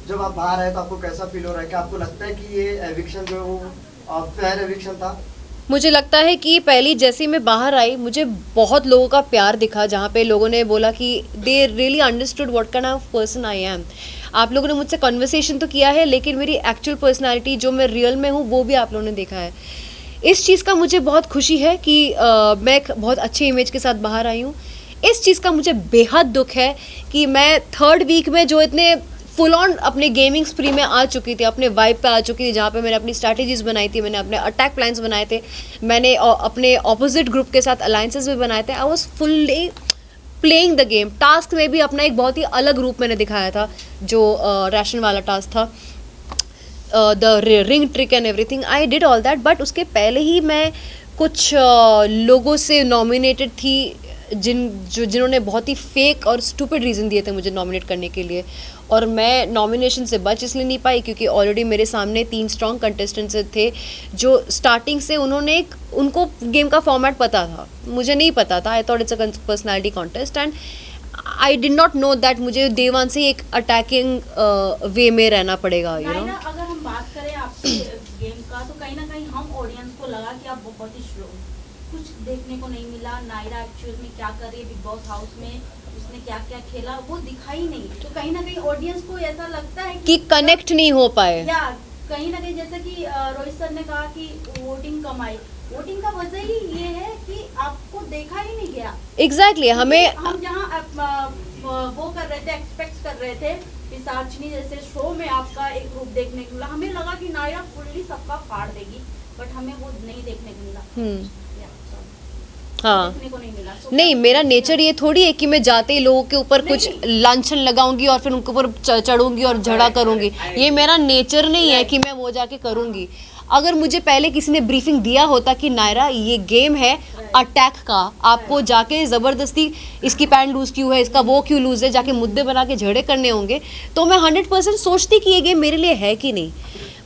जब आप बाहर आए तो आपको कैसा फील हो रहा है? क्या आपको लगता है कि ये एविक्शन जो है वो फेयर एविक्शन था? मुझे लगता है कि पहली जैसे ही मैं बाहर आई मुझे बहुत लोगों का प्यार दिखा, जहाँ पे लोगों ने बोला कि they really understood what kind of person I am. आप लोगों ने मुझसे कन्वर्सेशन तो किया है, लेकिन मेरी एक्चुअल पर्सनालिटी जो मैं रियल में हूँ वो भी आप लोगों ने देखा है। इस चीज़ का मुझे बहुत खुशी है कि मैं एक बहुत अच्छे इमेज के साथ बाहर आई हूँ। इस चीज़ का मुझे बेहद दुख है कि मैं थर्ड वीक में जो इतने फुल ऑन अपने गेमिंग स्प्री में आ चुकी थी, अपने वाइब पे आ चुकी थी, जहाँ पे मैंने अपनी स्ट्रैटेजीज बनाई थी, मैंने अपने अटैक प्लान्स बनाए थे, मैंने अपने ऑपोजिट ग्रुप के साथ अलायंसेस भी बनाए थे। I was fully playing the game. Task में भी अपना एक बहुत ही अलग रूप मैंने दिखाया था, जो रैशन वाला टास्क था, the ring trick and everything. I did all that, but उसके पहले ही मैं कुछ लोगों से नॉमिनेटेड थी जिन्होंने बहुत ही फेक और स्टूपिड रीज़न दिए थे मुझे नॉमिनेट करने के लिए, और मैं नॉमिनेशन से बच इसलिए नहीं पाई क्योंकि ऑलरेडी मेरे सामने 3 स्ट्रॉन्ग कंटेस्टेंट्स थे जो स्टार्टिंग से उनको गेम का फॉर्मेट पता था, मुझे नहीं पता था। I thought it's a personality contest and I did not know that मुझे डे वन से एक अटैकिंग वे में रहना पड़ेगा। यू नो, अगर हम बात करें आपके गेम का, तो कहीं ना कहीं हम ऑडियंस को लगा कि आप बहुत ही स्लो, कुछ देखने को नहीं मिला। नायरा एक्चुअल में क्या कर रही है बिग बॉस हाउस में, उसने क्या क्या खेला वो दिखा ही नहीं। तो कहीं ना कहीं ऑडियंस को ऐसा लगता है कि कनेक्ट नहीं हो पाए, या कहीं ना कहीं जैसे कि रोहित सर ने कहा कि वोटिंग कम आई। वोटिंग का वजह ही ये है कि आपको देखा ही नहीं गया। एग्जैक्टली हमें हम जहाँ वो कर रहे थे, एक्सपेक्ट कर रहे थे पिशाचनी जैसे शो में आपका एक रूप देखने को मिला, हमें लगा कि नायरा फुल्ली सबका फाड़ देगी, बट हमें वो नहीं देखने को मिला। हाँ, देखने को नहीं मिला। नहीं, मेरा नेचर ये थोड़ी है कि मैं जाते ही लोगों के ऊपर कुछ लांछन लगाऊंगी और फिर उनके ऊपर चढ़ूंगी और झगड़ा करूंगी। ये मेरा नेचर नहीं है कि मैं वो जाके करूंगी। अगर मुझे पहले किसी ने ब्रीफिंग दिया होता कि नायरा ये गेम है अटैक का, आपको जाके ज़बरदस्ती इसकी पैंट लूज़ क्यों है, इसका वो क्यों लूज़ है, जाके मुद्दे बना के झगड़े करने होंगे, तो मैं 100% सोचती कि ये गेम मेरे लिए है कि नहीं।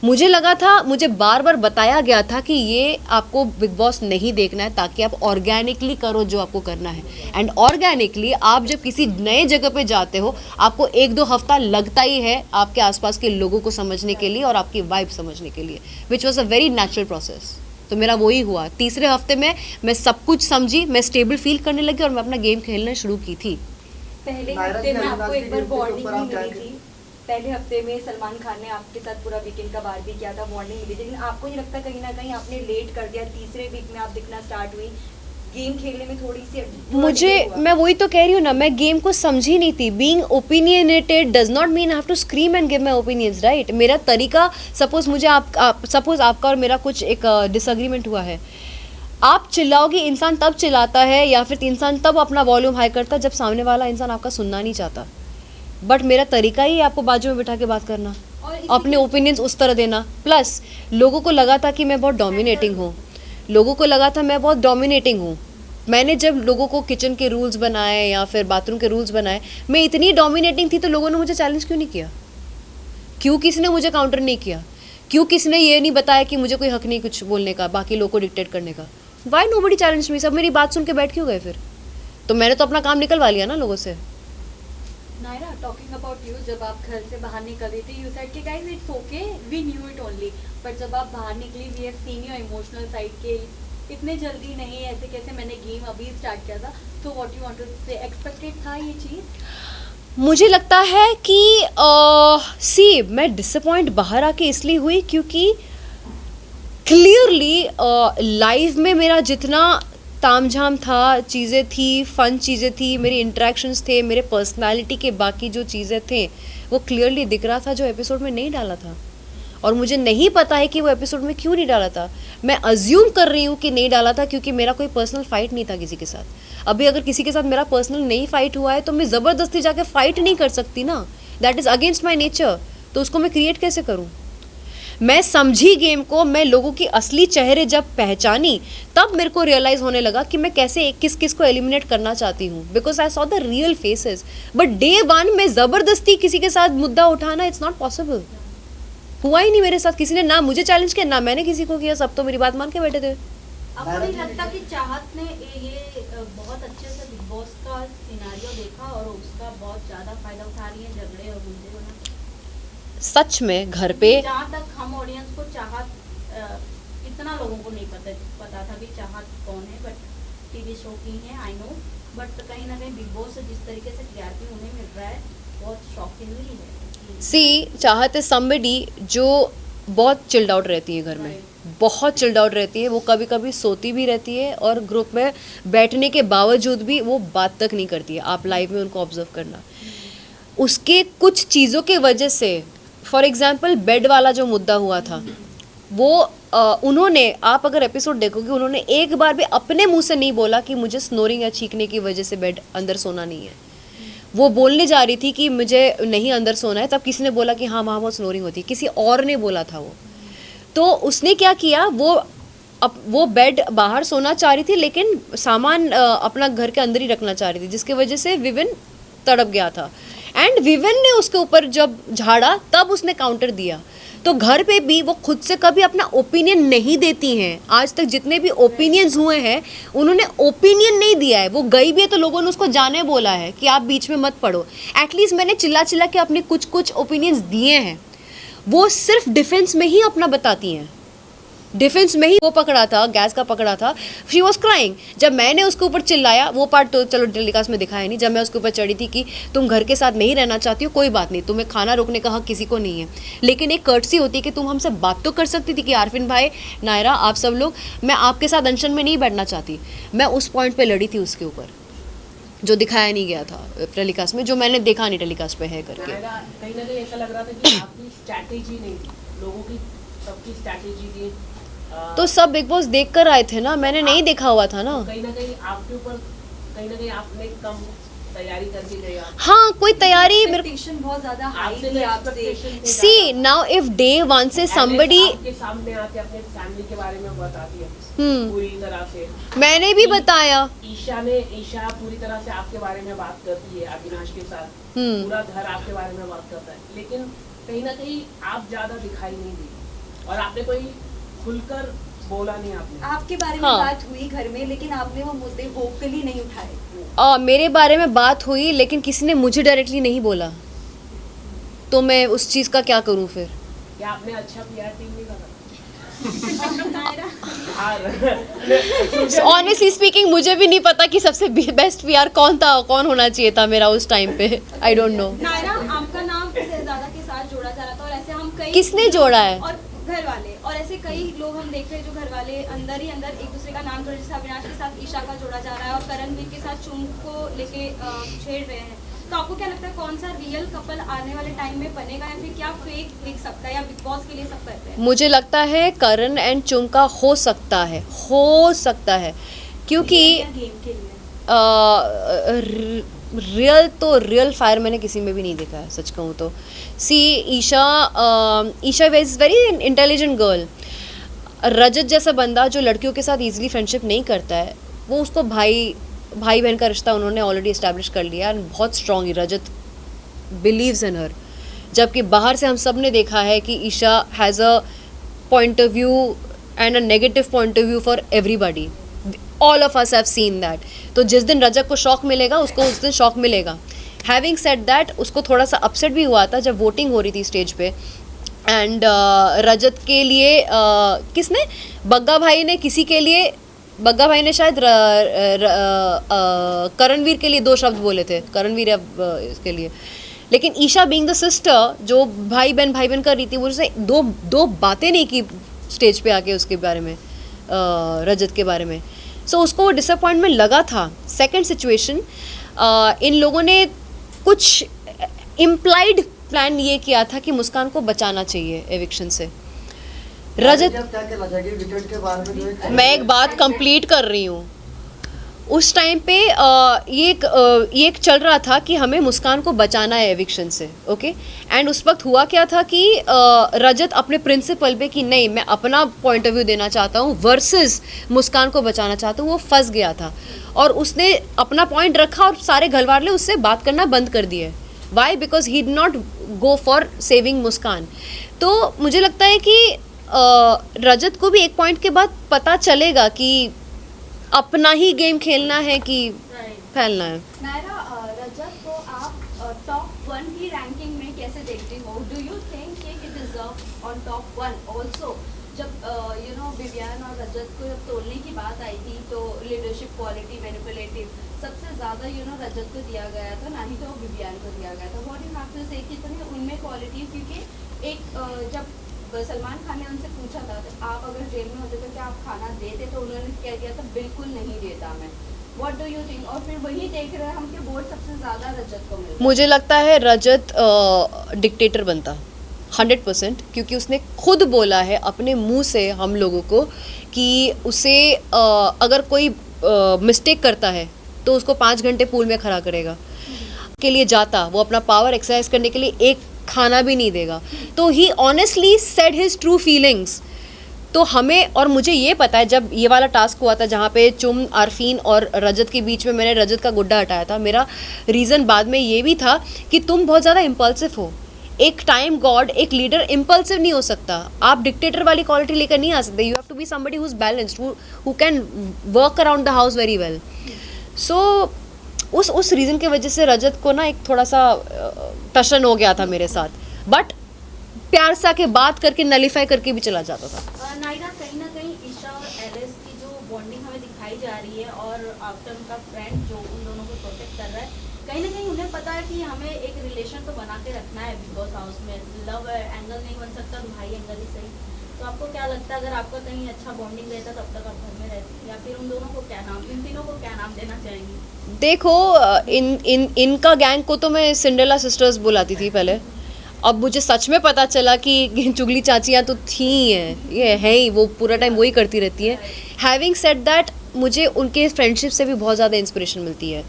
मुझे लगा था, मुझे बार बार बताया गया था कि ये आपको बिग बॉस नहीं देखना है ताकि आप ऑर्गेनिकली करो जो आपको करना है। एंड ऑर्गेनिकली आप जब किसी नए जगह पे जाते हो आपको 1-2 हफ्ता लगता ही है आपके आसपास के लोगों को समझने के लिए और आपकी वाइब समझने के लिए, which was a very natural process. तो मेरा वही हुआ। तीसरे हफ्ते में मैं सब कुछ समझी, मैं स्टेबल फील करने लगी और मैं अपना गेम खेलना शुरू की थी। पहले हफ्ते में आपको एक बार वार्निंग भी मिली थी। पहले हफ्ते में सलमान खान ने आपके साथ पूरा वीकेंड का बार भी किया था, वार्निंग मिली थी, लेकिन आपको नहीं लगता कहीं ना कहीं आपने लेट कर दिया? तीसरे वीक में आप दिखना स्टार्ट हुई, गेम खेलने में थोड़ी सी मैं वही तो कह रही हूँ ना, मैं गेम को समझी नहीं थी। Being opinionated does not mean I have to scream and give my opinions, right? मेरा तरीका, सपोज मुझे सपोज आपका और मेरा कुछ एक डिसएग्रीमेंट हुआ है, आप चिल्लाओगे, इंसान तब चिल्लाता है या फिर इंसान तब अपना वॉल्यूम हाई करता है जब सामने वाला इंसान आपका सुनना नहीं चाहता। बट मेरा तरीका ही है आपको बाजू में बिठा के बात करना, अपने ओपिनियंस उस तरह देना। प्लस लोगों को लगा था कि मैं बहुत डोमिनेटिंग हूँ, लोगों को लगा था मैं बहुत डोमिनेटिंग हूँ। मैंने जब लोगों को किचन के रूल्स बनाए या फिर बाथरूम के रूल्स बनाए, मैं इतनी डोमिनेटिंग थी तो लोगों ने मुझे चैलेंज क्यों नहीं किया? क्यों किसी ने मुझे काउंटर नहीं किया? क्यों किसी ने ये नहीं बताया कि मुझे कोई हक नहीं कुछ बोलने का, बाकी लोगों को डिक्टेट करने का? Why nobody challenge me? सब मेरी बात सुन के बैठ क्यों गए फिर? तो मैंने तो अपना काम निकलवा लिया ना लोगों से। नायरा, टॉकिंग अबाउट यू, जब आप घर से बाहर निकल रही थी, यू सेड कि guys it's okay, we knew it only, but जब आप बाहर निकली, we have seen your emotional side के इतने जल्दी नहीं, ऐसे कैसे, मैंने गेम अभी स्टार्ट किया था, तो व्हाट यू वांट टू से, एक्सपेक्टेड था ये चीज़? मुझे लगता है कि सी मैं डिसअपॉइंट बाहर आके इसलिए हुई क्योंकि क्लियरली लाइव में मेरा जितना तामझाम था, चीज़ें थी, फन चीज़ें थी, मेरी इंटरेक्शंस थे, मेरे पर्सनालिटी के बाकी जो चीज़ें थे वो क्लियरली दिख रहा था, जो एपिसोड में नहीं डाला था। और मुझे नहीं पता है कि वो एपिसोड में क्यों नहीं डाला था। मैं अज्यूम कर रही हूँ कि नहीं डाला था क्योंकि मेरा कोई पर्सनल फाइट नहीं था किसी के साथ। अभी अगर किसी के साथ मेरा पर्सनल नहीं फाइट हुआ है तो मैं ज़बरदस्ती जाके फाइट नहीं कर सकती ना, that is against my nature. तो उसको मैं क्रिएट कैसे करूँ? मैं समझी गेम को, मैं लोगों की असली चेहरे जब पहचानी तब मेरे को रियलाइज़ होने लगा कि मैं कैसे किस किस को एलिमिनेट करना चाहती हूँ, because I saw the real faces. But day one में ज़बरदस्ती किसी के साथ मुद्दा उठाना, इट्स नॉट पॉसिबल। हुआ ही नहीं मेरे साथ, किसी ने ना मुझे चैलेंज किया ना मैंने किसी को किया, सब तो मेरी बात मान के बैठे थे। आपको नहीं लगता कि चाहत ने ये बहुत अच्छे से बिग बॉस का सिनेरियो देखा और उसका बहुत ज़्यादा फायदा उठा रही है, झगड़े और मुद्दे बना? सच में घर पे जहाँ तक हम ऑडियंस को चाहत इतना लोगों को नहीं पता था कि चाहत कौन है, बट टीवी शो की है आई नो, बट कहीं ना कहीं बिग बॉस से जिस तरीके से टीआरपी उन्हें मिल रहा है बहुत शॉकिंगली है। सी चाहत है समबडी जो बहुत चिल्ड आउट रहती है घर में, बहुत चिल्ड आउट रहती है, वो कभी कभी सोती भी रहती है और ग्रुप में बैठने के बावजूद भी वो बात तक नहीं करती है। आप लाइव में उनको ऑब्जर्व करना, उसके कुछ चीज़ों के वजह से, फॉर एग्जांपल बेड वाला जो मुद्दा हुआ था वो उन्होंने, आप अगर एपिसोड देखोगे, उन्होंने एक बार भी अपने मुंह से नहीं बोला कि मुझे स्नोरिंग या चीखने की वजह से बेड अंदर सोना नहीं है। वो बोलने जा रही थी कि मुझे नहीं अंदर सोना है, तब किसी ने बोला कि हाँ वहाँ बहुत स्नोरिंग होती है, किसी और ने बोला था वो। तो उसने क्या किया, वो बेड बाहर सोना चाह रही थी लेकिन सामान अपना घर के अंदर ही रखना चाह रही थी, जिसकी वजह से विविन तड़प गया था। एंड विविन ने उसके ऊपर जब झाड़ा तब उसने काउंटर दिया। तो घर पे भी वो खुद से कभी अपना ओपिनियन नहीं देती हैं। आज तक जितने भी ओपिनियंस हुए हैं उन्होंने ओपिनियन नहीं दिया है। वो गई भी है तो लोगों ने उसको जाने बोला है कि आप बीच में मत पड़ो। एटलीस्ट मैंने चिल्ला चिल्ला के अपने कुछ ओपिनियंस दिए हैं। वो सिर्फ डिफेंस में ही अपना बताती हैं, डिफेंस में ही। वो पकड़ा था, गैस का पकड़ा था, शी वॉज क्राइंग। जब मैंने उसके ऊपर चिल्लाया, वो पार्ट तो चलो टेलीकास्ट में दिखाया नहीं, जब मैं उसके ऊपर चढ़ी थी कि तुम घर के साथ नहीं रहना चाहती हो, कोई बात नहीं, तुम्हें खाना रोकने का हक किसी को नहीं है, लेकिन एक कर्टसी होती है कि तुम हमसे बात तो कर सकती थी कि आरफिन भाई, नायरा, आप सब लोग, मैं आपके साथ अनशन में नहीं बैठना चाहती। मैं उस पॉइंट पर लड़ी थी उसके ऊपर, जो दिखाया नहीं गया था टेलीकास्ट में, जो मैंने देखा नहीं टेलीकास्ट पे है करके। कहीं ना कहीं ऐसा लग रहा था कि आपकी स्ट्रैटेजी नहीं थी, लोगों की सबकी स्ट्रैटेजी थी। तो सब बिग बॉस देख कर आए थे ना, मैंने नहीं देखा हुआ था ना। कहीं ना कहीं आपके ऊपर, कहीं ना कहीं आपने कम तैयारी करके गए आप। हाँ, कोई तैयारी मेरे एक्सपेक्टेशन बहुत ज्यादा हाई आपसे थी तो आपसे। expectation थे सी ज़्यादा। नाउ इफ डे वन से somebody, आपके सामने आके अपने फैमिली के बारे में बताती है हम्म, पूरी तरह से। मैंने भी बताया, ईशा पूरी तरह से आपके बारे में बात करती है अविनाश के साथ, पूरा घर आपके बारे में बात करता है, लेकिन कहीं ना कहीं आप ज्यादा दिखाई नहीं दी और आपने कोई खुलकर बोला नहीं। आपके बारे में हाँ। बात हुई घर में, लेकिन आपने वो मुद्दे वोकली नहीं उठाए। मेरे बारे में बात हुई लेकिन किसी ने मुझे डायरेक्टली नहीं बोला, तो मैं उस चीज़ का क्या करूँ फिर। क्या आपने अच्छा पीआर टीम नहीं लगा? ऑनेस्टली स्पीकिंग मुझे भी नहीं पता कि सबसे बेस्ट पीआर कौन था, कौन होना चाहिए था मेरा उस टाइम पे। I don't know. नायरा, आपका नाम शहजादा के साथ जोड़ा जा रहा था और ऐसे हम कई, किसने जोड़ा है? और घर वाले, और ऐसे कई लोग हम देख रहे हैं जो घर वाले अंदर ही अंदर एक दूसरे का नाम जोड़, जैसे अविनाश के साथ ईशा का जोड़ा जा रहा है और करणवीर के साथ चुम को लेके छेड़ रहे हैं। तो आपको क्या लगता है कौन सा रियल कपल आने वाले टाइम में बनेगा, या फिर क्या फेक दिख सकता है, या बिग बॉस के लिए सब करते हैं? मुझे लगता है करण एंड चुम का हो सकता है, क्योंकि गेम के लिए रियल फायर मैंने किसी में भी नहीं देखा है, सच कहूँ तो। See Isha is very intelligent girl. Rajat जैसा बंदा जो लड़कियों के साथ इजीली फ्रेंडशिप नहीं करता है, वो उसको भाई बहन का रिश्ता उन्होंने ऑलरेडी इस्टेब्लिश कर लिया, एंड बहुत स्ट्रॉन्ग रजत बिलीव्स इन हर। जबकि बाहर से हम सब ने देखा है कि Isha has a point of view and a negative point of view for everybody. All of us have seen that. तो जिस दिन रजत को शॉक मिलेगा उसको उस दिन शॉक मिलेगा। हैविंग सेड दैट, उसको थोड़ा सा अपसेट भी हुआ था जब वोटिंग हो रही थी स्टेज पे, एंड रजत के लिए किसने, बग्गा भाई ने किसी के लिए, बग्गा भाई ने शायद करणवीर के लिए 2 शब्द बोले थे, करणवीर इसके लिए। लेकिन ईशा बीइंग द सिस्टर जो भाई बहन कर रही थी, वो उसने दो बातें नहीं की स्टेज पे आके उसके बारे में, रजत के बारे में। सो उसको वो डिसअपॉइंटमेंट लगा था। सेकंड सिचुएशन, इन लोगों ने कुछ इम्प्लाइड प्लान ये किया था कि मुस्कान को बचाना चाहिए एविक्शन से। रजत, क्या कहना चाहेंगे विकेट के बारे में? जो एक मैं एक बात कंप्लीट कर रही हूँ। उस टाइम पे ये एक चल रहा था कि हमें मुस्कान को बचाना है एविक्शन से, ओके। एंड उस वक्त हुआ क्या था कि रजत अपने प्रिंसिपल पे कि नहीं मैं अपना पॉइंट ऑफ व्यू देना चाहता हूँ वर्सेस मुस्कान को बचाना चाहता हूँ, वो फंस गया था और उसने अपना पॉइंट रखा और सारे घर वाले उससे बात करना बंद कर दिए। Why? Because he did not go for saving Muskan. तो मुझे लगता है कि रजत को भी एक पॉइंट के बाद पता चलेगा कि अपना ही गेम खेलना है कि फैलना है। नायरा, रजत को आप टॉप 1 की रैंकिंग में कैसे देखते हो? more. Do you think कि he deserve on top one also? जब विवियन और रजत को जब तोड़ने की बात आई थी तो लीडरशिप क्वालिटी, मैनिपुलेटिव सबसे ज़्यादा रजत को दिया गया था, ना ही तो विवियन को दिया गया था. व्हाट यू हैव टू से कि उनमें क्वालिटी, क्योंकि एक जब सलमान खान ने उनसे पूछा था तो आप अगर जेल में होते तो क्या आप खाना देते, तो उन्होंने कह दिया था बिल्कुल नहीं देता मैं. What do you think? और फिर वही देख रहे हैं हम कि वोट सबसे ज़्यादा रजत को मिल रहा है. मुझे लगता है रजत डिक्टेटर बनता 100%, क्योंकि उसने खुद बोला है अपने मुंह से हम लोगों को कि उसे अगर कोई मिस्टेक करता है तो उसको 5 घंटे पूल में खड़ा करेगा. के लिए जाता, वो अपना पावर एक्सरसाइज करने के लिए एक खाना भी नहीं देगा. तो he honestly said his true feelings. तो हमें, और मुझे ये पता है जब ये वाला टास्क हुआ था जहाँ पे चुम, आरफीन और रजत के बीच में मैंने रजत का गुड्डा हटाया था, मेरा रीज़न बाद में ये भी था कि तुम बहुत ज़्यादा इम्पल्सिव हो. एक टाइम गॉड, एक लीडर इम्पल्सिव नहीं हो सकता. आप डिक्टेटर वाली क्वालिटी लेकर नहीं आ सकते. You have to be somebody who is balanced, who can work around the house very well. So उस रीज़न की वजह से रजत को ना एक थोड़ा सा टशन हो गया था मेरे साथ, बट प्यार से आके बात करके नलीफाई करके भी चला जाता था. नायरा, कहीं ना कहीं ईशा और एलिस की जो बॉन्डिंग हमें दिखाई जा रही है और आफ्टर उनका फ्रेंड जो उन दोनों को प्रोटेक्ट कर रहा है, कहीं ना कहीं उन्हें पता है कि हमें एक रिलेशन तो बना के रखना है बिग बॉस हाउस में. लव एंगल नहीं बन सकता तो भाई एंगल ही सही. तो आपको क्या लगता है अगर आपका कहीं अच्छा बॉन्डिंग रहता तब तक आप घर में रहते, या फिर उन दोनों को क्या नाम, इन तीनों को क्या नाम देना चाहेंगी? देखो, इनका गैंग को तो मैं सिंड्रेला सिस्टर्स बुलाती थी पहले. अब मुझे सच में पता चला कि चुगली चाचियाँ तो थी हैं, ये है ही, वो पूरा टाइम वही करती रहती हैं. हैविंग सेड दैट, मुझे उनके फ्रेंडशिप से भी बहुत ज़्यादा इंस्पिरेशन मिलती है.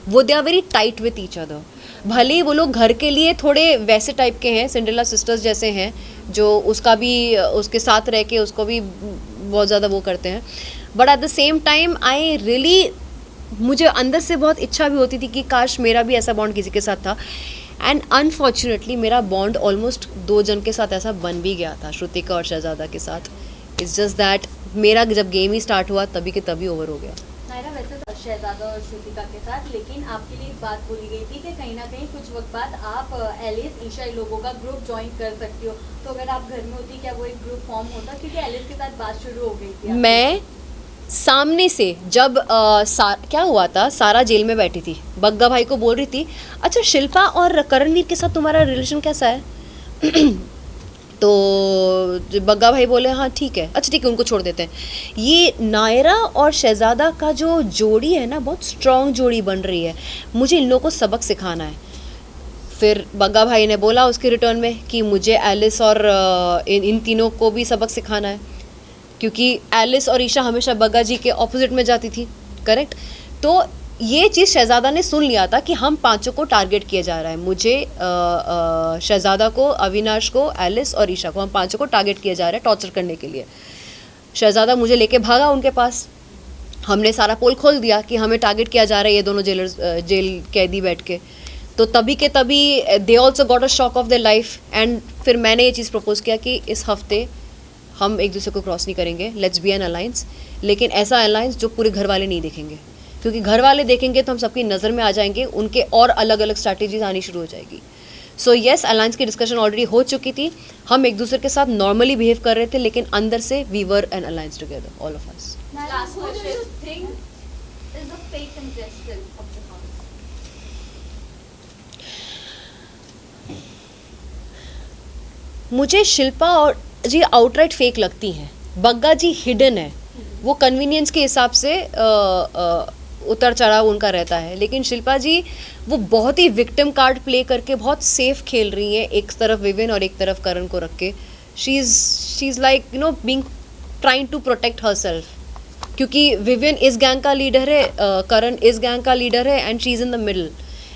वो they are very tight with each other. भले ही वो लोग घर के लिए थोड़े वैसे टाइप के हैं, सिंड्रेला सिस्टर्स जैसे हैं, जो उसका भी उसके साथ रह के उसको भी बहुत ज़्यादा वो करते हैं, but at the same time I really, मुझे अंदर से बहुत इच्छा भी होती थी कि काश मेरा भी ऐसा बॉन्ड किसी के साथ था. एंड अनफॉर्चुनेटली मेरा बॉन्ड ऑलमोस्ट 2 जन के साथ ऐसा बन भी गया था, श्रुतिका और शहजादा के साथ. इट्स जस्ट दैट मेरा जब गेम ही स्टार्ट हुआ तभी के तभी ओवर हो गया. नायरा, वैसे तो शहजादा और श्रुतिका के साथ, लेकिन आपके लिए एक बात बोली गई थी कि कहीं ना कहीं कुछ वक्त बाद आप एलिस, ईशा लोगों का ग्रुप ज्वाइन कर सकती हो. तो अगर आप घर में होती क्या वो एक ग्रुप फॉर्म होता? क्योंकि एलिस के साथ बात शुरू हो गई थी. मैं सामने से जब क्या हुआ था, सारा जेल में बैठी थी, बग्गा भाई को बोल रही थी अच्छा शिल्पा और करणवीर के साथ तुम्हारा रिलेशन कैसा है? तो बग्गा भाई बोले हाँ ठीक है, अच्छा ठीक है, उनको छोड़ देते हैं. ये नायरा और शहजादा का जो जोड़ी है ना, बहुत स्ट्रॉन्ग जोड़ी बन रही है. मुझे इन लोगों को सबक सिखाना है. फिर बग्गा भाई ने बोला उसके रिटर्न में कि मुझे एलिस और इन तीनों को भी सबक सिखाना है, क्योंकि एलिस और ईशा हमेशा बग्गा जी के ऑपोजिट में जाती थी, करेक्ट. तो ये चीज़ शहजादा ने सुन लिया था कि हम 5 को टारगेट किया जा रहा है. मुझे शहजादा को, अविनाश को, एलिस और ईशा को, हम 5 को टारगेट किया जा रहा है टॉर्चर करने के लिए. शहजादा मुझे लेके भागा उनके पास. हमने सारा पोल खोल दिया कि हमें टारगेट किया जा रहा है, ये दोनों जेल कैदी बैठ के. तो तभी के तभी they also got a shock of their life. And फिर मैंने ये चीज़ प्रपोज किया कि इस हफ्ते हम एक दूसरे को क्रॉस नहीं करेंगे, लेट्स बी एन अलायंस. लेकिन ऐसा अलायंस जो पूरे घर वाले नहीं देखेंगे, क्योंकि घर वाले देखेंगे तो हम सबकी नज़र में आ जाएंगे, उनके और अलग अलग स्ट्रैटेजीज आनी शुरू हो जाएगी. सो येस, अलायंस की डिस्कशन ऑलरेडी हो चुकी थी. हम एक दूसरे के साथ नॉर्मली बिहेव कर रहे थे, लेकिन अंदर से we were an alliance together, all of us. Last question. Who do you think is the fake contestant of the house? मुझे शिल्पा और जी आउटराइट फेक लगती हैं. बग्गा जी हिडन है, वो कन्वीनियंस के हिसाब से उतर चढ़ाव उनका रहता है. लेकिन शिल्पा जी वो बहुत ही विक्टिम कार्ड प्ले करके बहुत सेफ खेल रही हैं, एक तरफ विविन और एक तरफ करण को रख के. She is like being trying to protect herself, क्योंकि विविन इस गैंग का लीडर है, करण इस गैंग का लीडर है, and she is in the middle.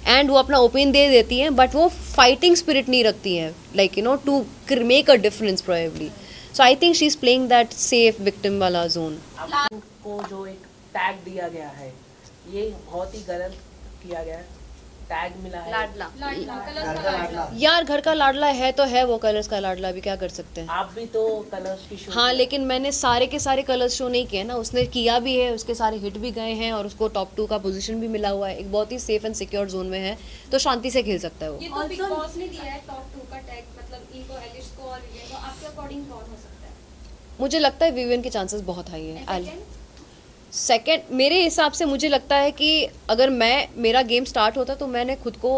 एंड वो अपना ओपिनियन दे देती हैं, बट वो फाइटिंग स्पिरिट नहीं रखती हैं, like to make a difference probably. So I think she is playing that safe victim वाला जोन. आपको जो एक टैग दिया गया है, ये बहुत ही गलत किया गया है. टैग मिला है। लाडला। घर का लाडला। यार घर का लाडला है तो है वो, कलर्स का लाडला, अभी क्या कर सकते हैं। आप भी तो कलर्स की शो हाँ लेकिन मैंने सारे के सारे कलर्स शो नहीं किए ना, उसने किया भी है, उसके सारे हिट भी गए हैं और उसको टॉप 2 का पोजीशन भी मिला हुआ है, एक बहुत ही सेफ एंड सिक्योर जोन में है, तो शांति से खेल सकता है वो। ये तो बिग बॉस ने दिया है टॉप 2 का टैग, मतलब इनको, एलिश को और विवेक को, आपके अकॉर्डिंग कौन हो सकता है? मुझे लगता है विवियन के चांसेस बहुत हाई है। सेकंड? सेकंड मेरे हिसाब से मुझे लगता है कि अगर मेरा गेम स्टार्ट होता तो मैंने खुद को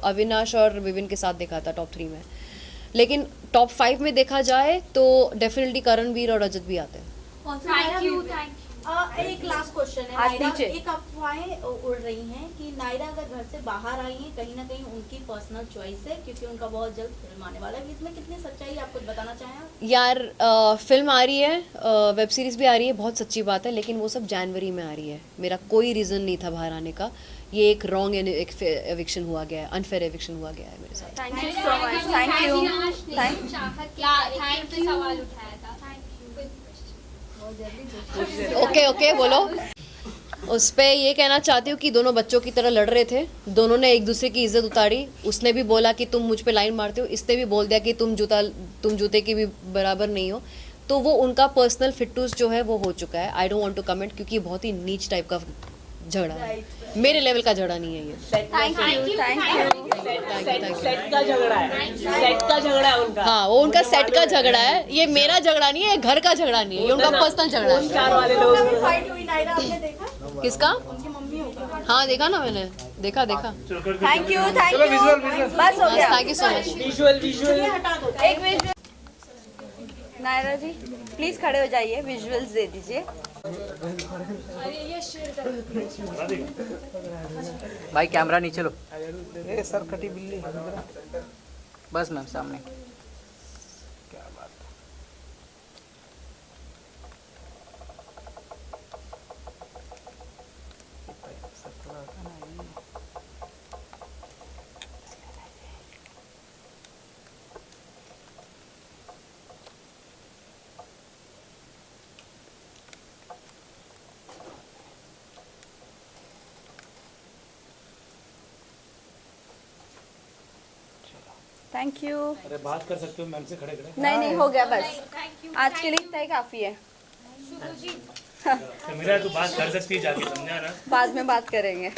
अविनाश और विविन के साथ देखा था टॉप 3 में, लेकिन टॉप 5 में देखा जाए तो डेफिनेटली करणवीर और रजत भी आते हैं। Thank you. एक लास्ट क्वेश्चन है हाथ नायरा, नीचे। एक अफवाहें उड़ रही हैं कि नायरा अगर घर से बाहर आई हैं कहीं ना कहीं उनकी पर्सनल चॉइस है, क्योंकि उनका बहुत जल्द फिल्म आने वाला है, इसमें कितनी सच्चाई आप कुछ बताना चाहें आप? यार फिल्म आ रही है, वेब सीरीज भी आ रही है, बहुत सच्ची बात है, लेकिन वो सब जनवरी में आ रही है। मेरा कोई रीज़न नहीं था बाहर आने का, ये एक रॉन्ग एविक्शन हुआ गया है, अनफेयर एविक्शन हुआ गया है मेरे साथ। Thank you so much, thank you. Thank you सवाल उठाया था। ओके बोलो। उस पे ये कहना चाहती हूँ कि दोनों बच्चों की तरह लड़ रहे थे, दोनों ने एक दूसरे की इज्जत उतारी, उसने भी बोला कि तुम मुझ पे लाइन मारते हो, इसने भी बोल दिया कि तुम जूते की भी बराबर नहीं हो, तो वो उनका पर्सनल फिटूस जो है वो हो चुका है। I don't want to comment क्योंकि बहुत ही नीच टाइप का झगड़ा है, मेरे लेवल का झगड़ा नहीं है ये। Thank you, thank you. Set का झगड़ा है, सेट का झगड़ा है उनका। हाँ वो उनका सेट का झगड़ा है, ये मेरा झगड़ा नहीं है, घर का झगड़ा नहीं है, ये उनका पर्सनल झगड़ा है। चार वाले लोग फाइट हुई नायरा, आपने देखा? किसका? उनकी मम्मी होगी। हाँ देखा ना मैंने, देखा। Thank you, thank you. बस हो गया। Thank you so much. Visual हटा दो। एक विजुअल, नायरा जी प्लीज खड़े हो जाइए, विजुअल्स दे दीजिए। भाई कैमरा नीचे लो। ए सर कटी बिल्ली। बस मैम सामने। Thank you. अरे बात कर सकते हो मैम से खड़े खड़े। नहीं नहीं, हो गया बस, आज के लिए इतना ही काफी है। तो मेरा तो बात कर सकती है जाके, समझा ना। बाद में बात करेंगे।